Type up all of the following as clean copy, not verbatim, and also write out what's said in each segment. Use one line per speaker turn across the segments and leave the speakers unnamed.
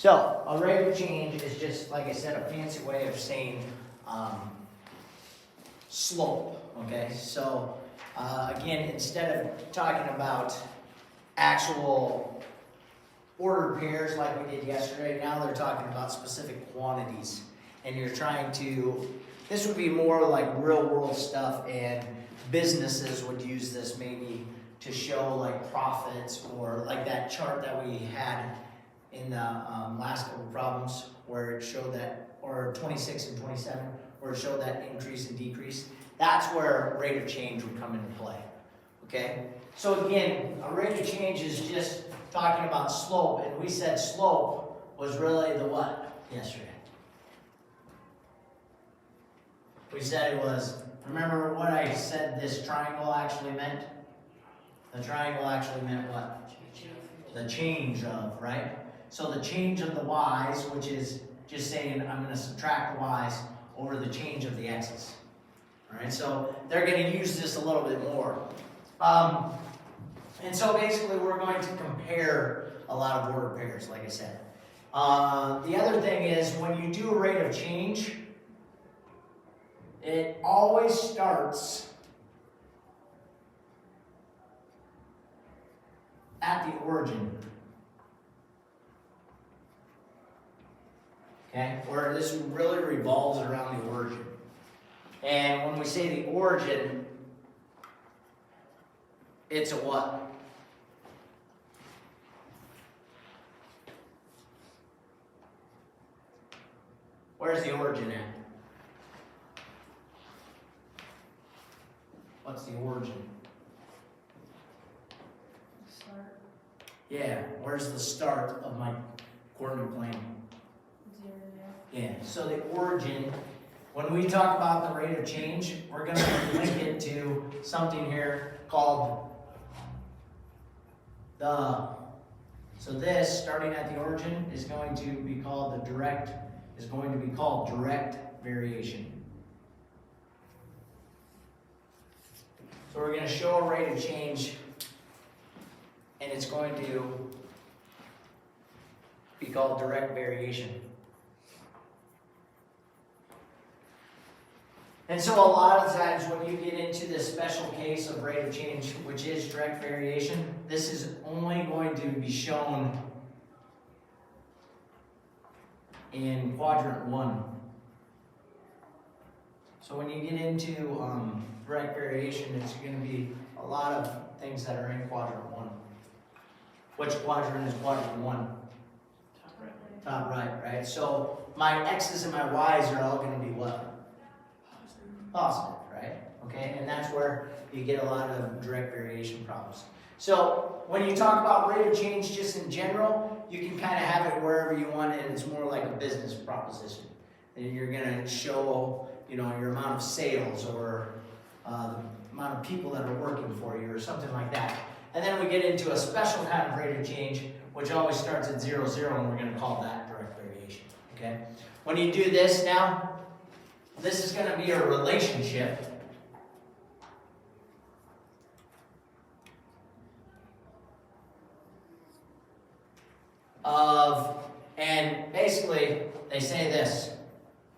So a rate of change is just, like I said, a fancy way of saying slope, okay? So again, instead of talking about actual ordered pairs like we did yesterday, now they're talking about specific quantities. And you're trying to, this would be more like real world stuff, and businesses would use this maybe to show like profits, or like that chart that we had in the last couple problems where it showed that, or 26 and 27, where it showed that increase and decrease. That's where rate of change would come into play, okay? So again, a rate of change is just talking about slope, and we said slope was really the what yesterday? We said it was, remember what I said this triangle actually meant? The triangle actually meant what? The change of, right? So the change of the y's, which is just saying I'm going to subtract the y's over the change of the x's. All right, so they're going to use this a little bit more. And so basically we're going to compare a lot of ordered pairs, like I said. The other thing is when you do a rate of change, it always starts at the origin. Okay, where this really revolves around the origin. And when we say the origin, it's a what? Where's the origin at? What's the origin?
Start.
Yeah, where's the start of my coordinate plane?
0, 0.
Yeah, so the origin, when we talk about the rate of change, we're going to link it to something here called the, so this, starting at the origin, is going to be called direct variation. So we're going to show a rate of change, and it's going to be called direct variation. And so a lot of times when you get into this special case of rate of change, which is direct variation, this is only going to be shown in quadrant 1. So when you get into direct variation, it's going to be a lot of things that are in quadrant 1. Which quadrant is quadrant 1?
Top right.
Top right, right? So my x's and my y's are all going to be what? Positive, right? Okay, and that's where you get a lot of direct variation problems. So when you talk about rate of change just in general, you can kind of have it wherever you want, and it's more like a business proposition. And you're going to show, you know, your amount of sales, or the amount of people that are working for you, or something like that. And then we get into a special kind of rate of change, which always starts at 0, 0, and we're going to call that direct variation. Okay? When you do this now, this is going to be a relationship of, and basically they say this.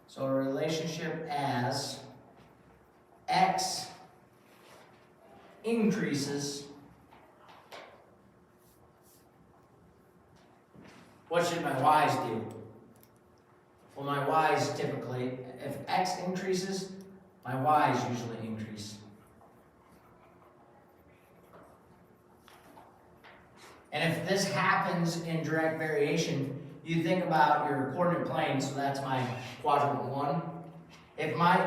So a relationship as x increases, what should my y's do? Well, my y's typically, if x increases, my y's usually increase. And if this happens in direct variation, you think about your coordinate plane, so that's my quadrant 1. If my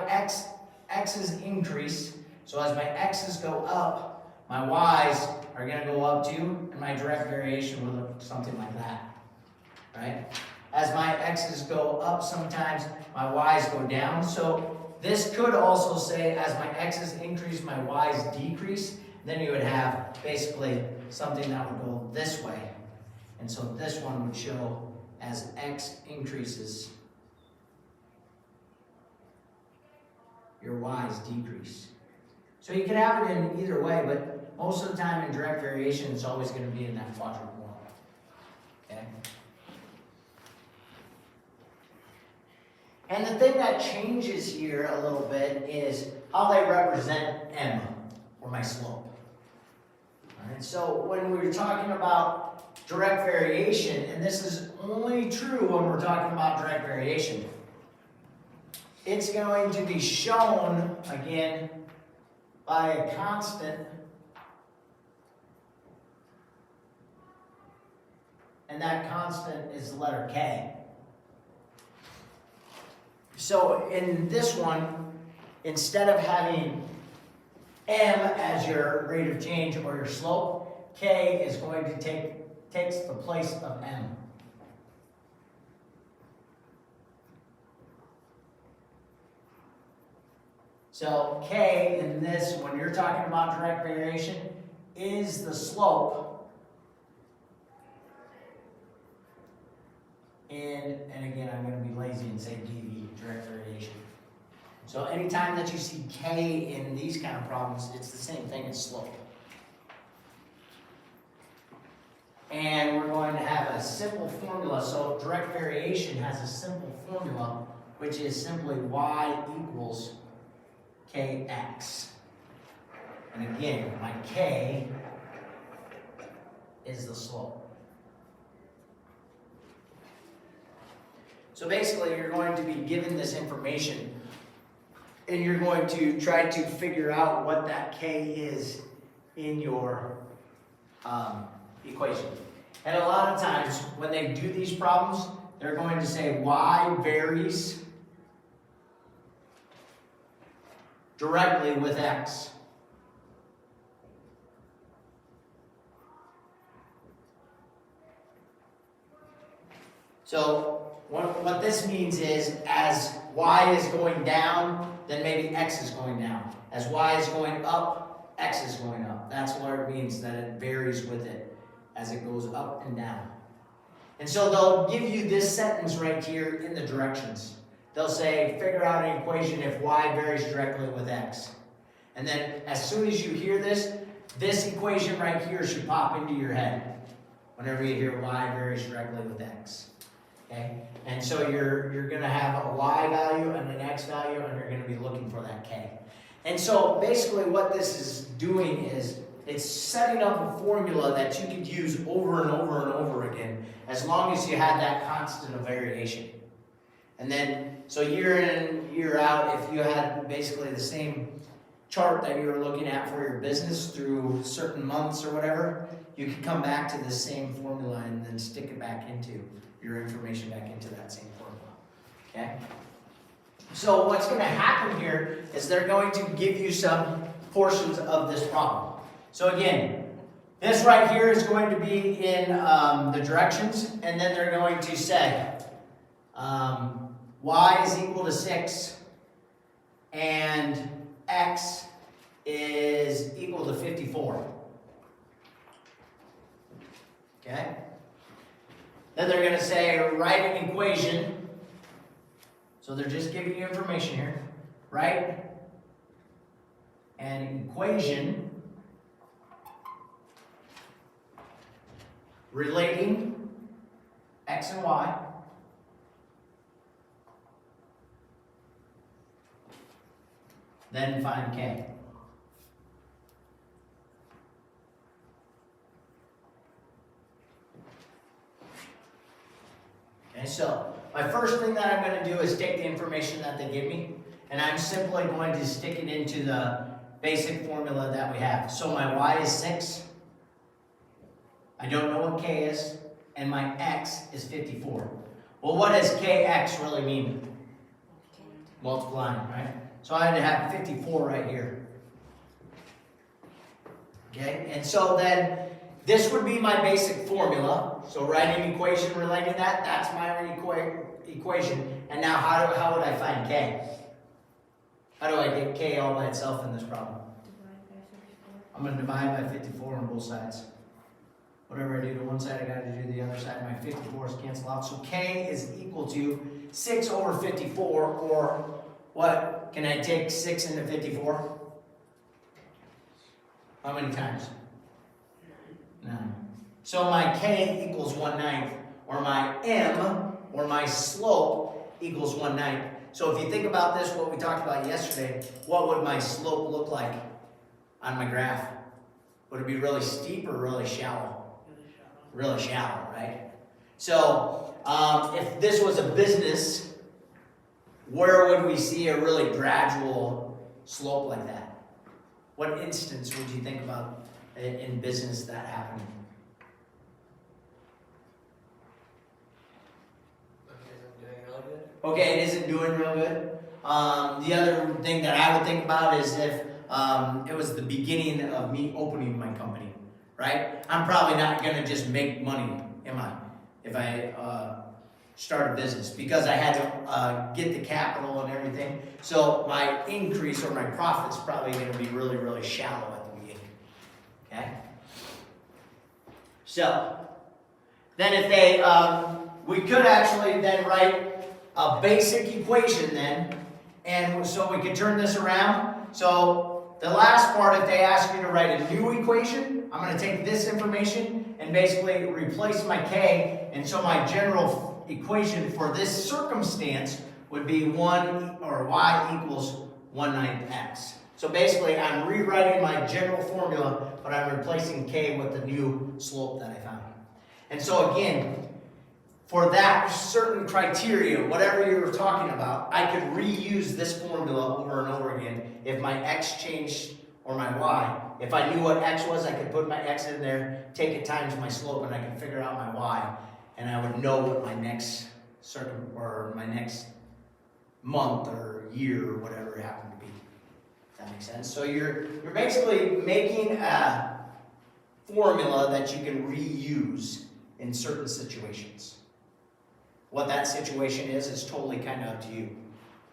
x's increase, so as my x's go up, my y's are going to go up too, and my direct variation will look something like that, right? As my x's go up, sometimes my y's go down. So this could also say, as my x's increase, my y's decrease. Then you would have basically something that would go this way. And so this one would show as x increases, your y's decrease. So you can have it in either way, but most of the time in direct variation, it's always going to be in that quadrant 1. Okay? And the thing that changes here a little bit is how they represent M, or my slope. All right, so when we're talking about direct variation, and this is only true when we're talking about direct variation, it's going to be shown, again, by a constant, and that constant is the letter K. So in this one, instead of having M as your rate of change or your slope, K is going to takes the place of M. So K in this, when you're talking about direct variation, is the slope. And again, I'm going to be lazy and say dV, direct variation. So anytime that you see K in these kind of problems, it's the same thing as slope. And we're going to have a simple formula. So direct variation has a simple formula, which is simply y equals kx. And again, my K is the slope. So basically, you're going to be given this information, and you're going to try to figure out what that K is in your equation. And a lot of times, when they do these problems, they're going to say y varies directly with x. So what this means is, as y is going down, then maybe x is going down. As y is going up, x is going up. That's what it means, that it varies with it as it goes up and down. And so they'll give you this sentence right here in the directions. They'll say, figure out an equation if y varies directly with x. And then as soon as you hear this equation right here should pop into your head whenever you hear y varies directly with x. Okay? And so you're going to have a y value and an x value, and you're going to be looking for that k. And so basically what this is doing is it's setting up a formula that you could use over and over and over again, as long as you had that constant of variation. And then, so year in, year out, if you had basically the same chart that you were looking at for your business through certain months or whatever, you could come back to the same formula and then stick it back into your information back into that same formula. Okay? So what's going to happen here is they're going to give you some portions of this problem. So again, this right here is going to be in the directions, and then they're going to say y is equal to 6 and x is equal to 54. Okay? Then they're going to say write an equation. So they're just giving you information here. Write an equation relating x and y then find k. Okay, so my first thing that I'm going to do is take the information that they give me, and I'm simply going to stick it into the basic formula that we have. So my y is 6. I don't know what k is, and my x is 54. Well, what does kx really mean? Multiplying, right? So I had to have 54 right here. Okay, and so then this would be my basic formula. So write an equation relating to that, that's my equation. And now how would I find k? How do I get k all by itself in this problem?
Divide by 54.
I'm going to divide by 54 on both sides. Whatever I do to one side, I got to do the other side. My 54s cancel out. So k is equal to 6 over 54, or what? Can I take 6 into 54? How many times? 9. So my k equals 1/9, or my m, or my slope equals 1/9. So if you think about this, what we talked about yesterday, what would my slope look like on my graph? Would it be really steep or really shallow? Really shallow, right? So if this was a business, where would we see a really gradual slope like that? What instance would you think about in business that happening? Okay, it isn't doing real good. The other thing that I would think about is if it was the beginning of me opening my company, right? I'm probably not gonna just make money, am I? If I start a business, because I had to get the capital and everything. So my increase or my profit's probably gonna be really, really shallow at the beginning, okay? So, then if they, we could actually then write a basic equation then, and so we could turn this around. So the last part, if they ask you to write a new equation, I'm going to take this information and basically replace my k, and so my general equation for this circumstance would be 1 or y equals 1/9 x. So basically I'm rewriting my general formula, but I'm replacing k with the new slope that I found. And so again, for that certain criteria, whatever you were talking about, I could reuse this formula over and over again if my x changed or my y. If I knew what x was, I could put my x in there, take it times my slope, and I could figure out my y. And I would know what my next my next month or year or whatever it happened to be. Does that make sense? So you're basically making a formula that you can reuse in certain situations. What that situation is totally kind of up to you.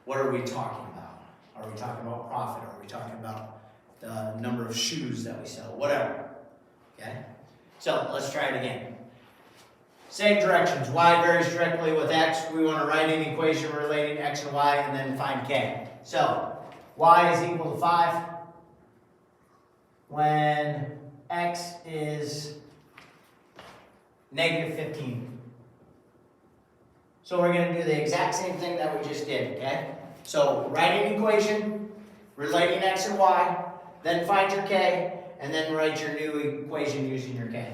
What are we talking about? Are we talking about profit? Are we talking about the number of shoes that we sell? Whatever. Okay? So let's try it again. Same directions. Y varies directly with x. We want to write an equation relating x and y and then find k. So y is equal to 5 when x is negative 15. So we're going to do the exact same thing that we just did, okay? So write an equation relating x and y, then find your k, and then write your new equation using your k.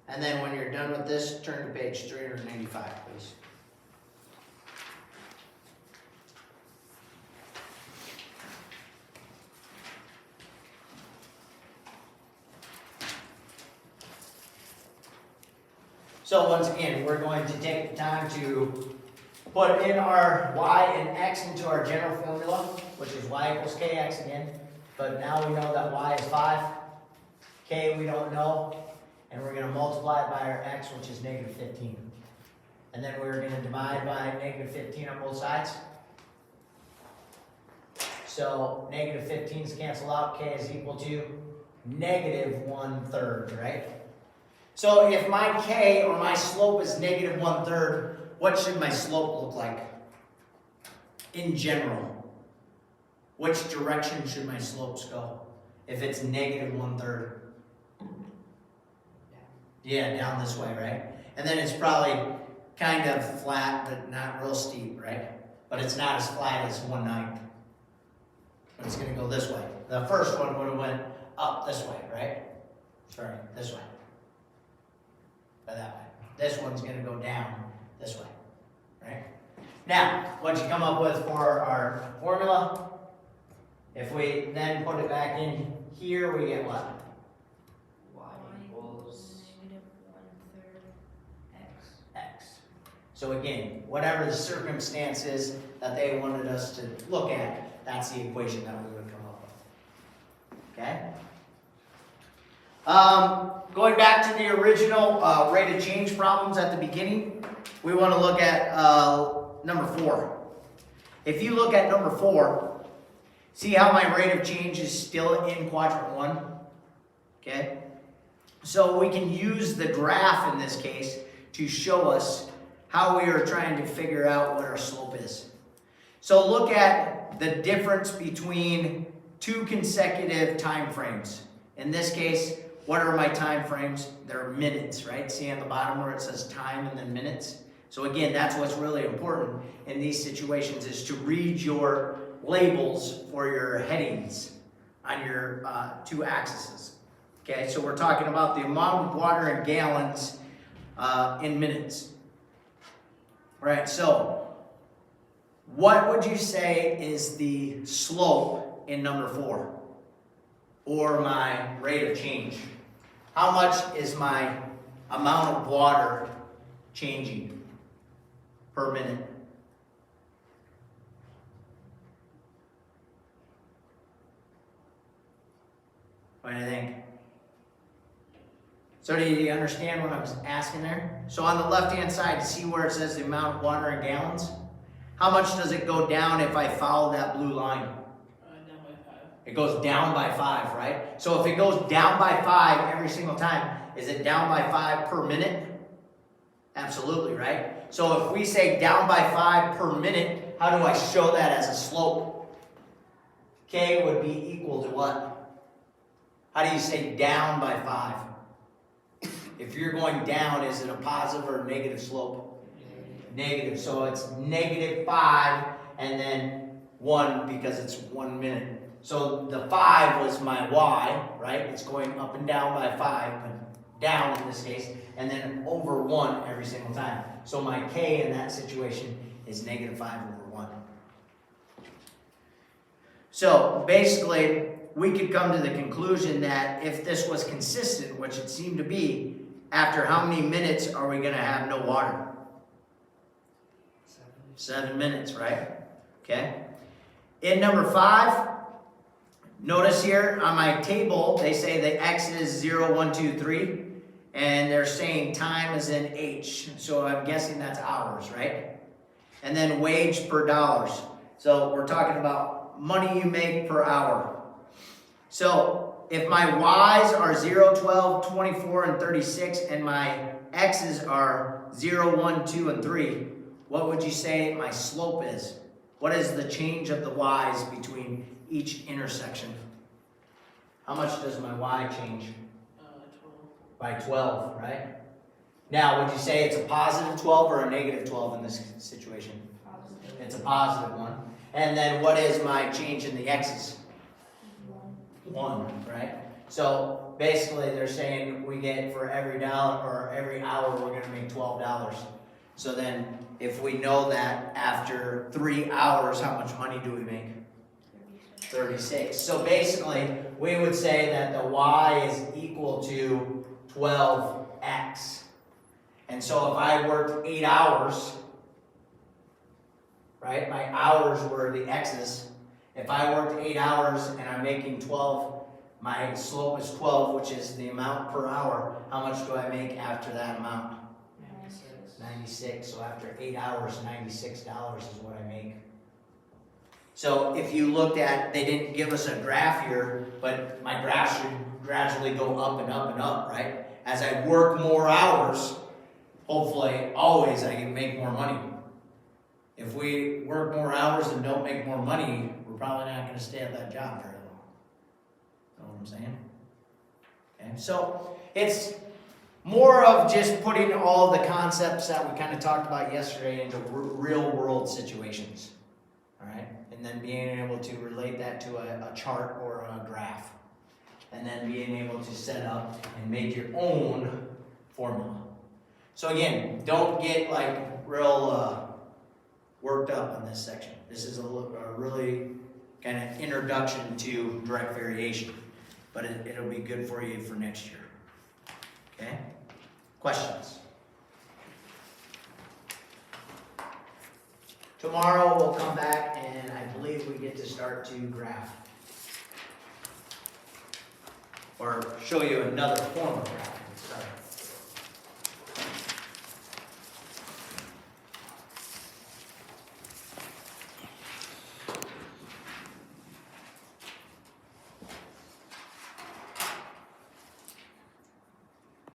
And then when you're done with this, turn to page 395, please. So once again, we're going to take the time to put in our y and x into our general formula, which is y equals kx again. But now we know that y is 5, k we don't know. And we're going to multiply it by our x, which is negative 15. And then we're going to divide by negative 15 on both sides. So negative 15's cancel out, k is equal to negative 1/3, right? So if my k or my slope is negative 1/3, what should my slope look like in general? Which direction should my slopes go if it's negative 1/3? Yeah, down this way, right? And then it's probably kind of flat, but not real steep, right? But it's not as flat as 1/9. But it's going to go this way. The first one would have went up this way, right? Sorry, this way. Or that way. This one's going to go down this way, right? Now, what you come up with for our formula, if we then put it back in here, we get what? So again, whatever the circumstance is that they wanted us to look at, that's the equation that we would come up with. Okay? Going back to the original rate of change problems at the beginning, we want to look at number 4. If you look at number 4, see how my rate of change is still in quadrant 1? Okay? So we can use the graph in this case to show us how we are trying to figure out what our slope is. So look at the difference between two consecutive time frames. In this case, what are my time frames? They're minutes, right? See on the bottom where it says time and then minutes? So again, that's what's really important in these situations, is to read your labels for your headings on your two axes. Okay, so we're talking about the amount of water in gallons in minutes. Right, so what would you say is the slope in number 4? Or my rate of change? How much is my amount of water changing per minute? What do you think? So do you understand what I was asking there? So on the left-hand side, see where it says the amount of water in gallons? How much does it go down if I follow that blue line?
Down by 5.
It goes down by 5, right? So if it goes down by 5 every single time, is it down by 5 per minute? Absolutely, right? So if we say down by 5 per minute, how do I show that as a slope? K would be equal to what? How do you say down by 5? If you're going down, is it a positive or a negative slope? Negative. So it's -5 and then 1 because it's 1 minute. So the 5 was my y, right? It's going up and down by 5, but down in this case, and then over 1 every single time. So my k in that situation is -5/1. So basically, we could come to the conclusion that if this was consistent, which it seemed to be, after how many minutes are we going to have no water? 7 minutes, right? Okay. In number 5, notice here on my table, they say the x is 0, 1, 2, 3, and they're saying time is in H, so I'm guessing that's hours, right? And then wage per dollars. So we're talking about money you make per hour. So if my y's are 0, 12, 24, and 36, and my x's are 0, 1, 2, and 3, what would you say my slope is? What is the change of the y's between each intersection? How much does my y change?
12.
By 12, right? Now, would you say it's a positive 12 or a negative 12 in this situation?
Positive.
It's a positive one. And then what is my change in the x's? 1, right? So basically they're saying we get for every dollar or every hour we're going to make $12. So then if we know that after 3 hours, how much money do we make? 36. So basically we would say that the y is equal to 12x. And so if I worked 8 hours, right, my hours were the x's. If I worked 8 hours and I'm making 12, my slope is 12, which is the amount per hour. How much do I make after that amount? 96. So after 8 hours, $96 is what I make. So if you looked at, they didn't give us a graph here, but my graph should gradually go up and up and up, right? As I work more hours, hopefully, always I can make more money. If we work more hours and don't make more money, we're probably not going to stay at that job very long. Know what I'm saying? Okay, so it's more of just putting all the concepts that we kind of talked about yesterday into real world situations. All right, and then being able to relate that to a chart or a graph, and then being able to set up and make your own formula. So again, don't get like real worked up on this section. This is a really kind of introduction to direct variation, but it'll be good for you for next year. Okay? Questions? Tomorrow we'll come back and I believe we get to start to graph. Or show you another form of graph.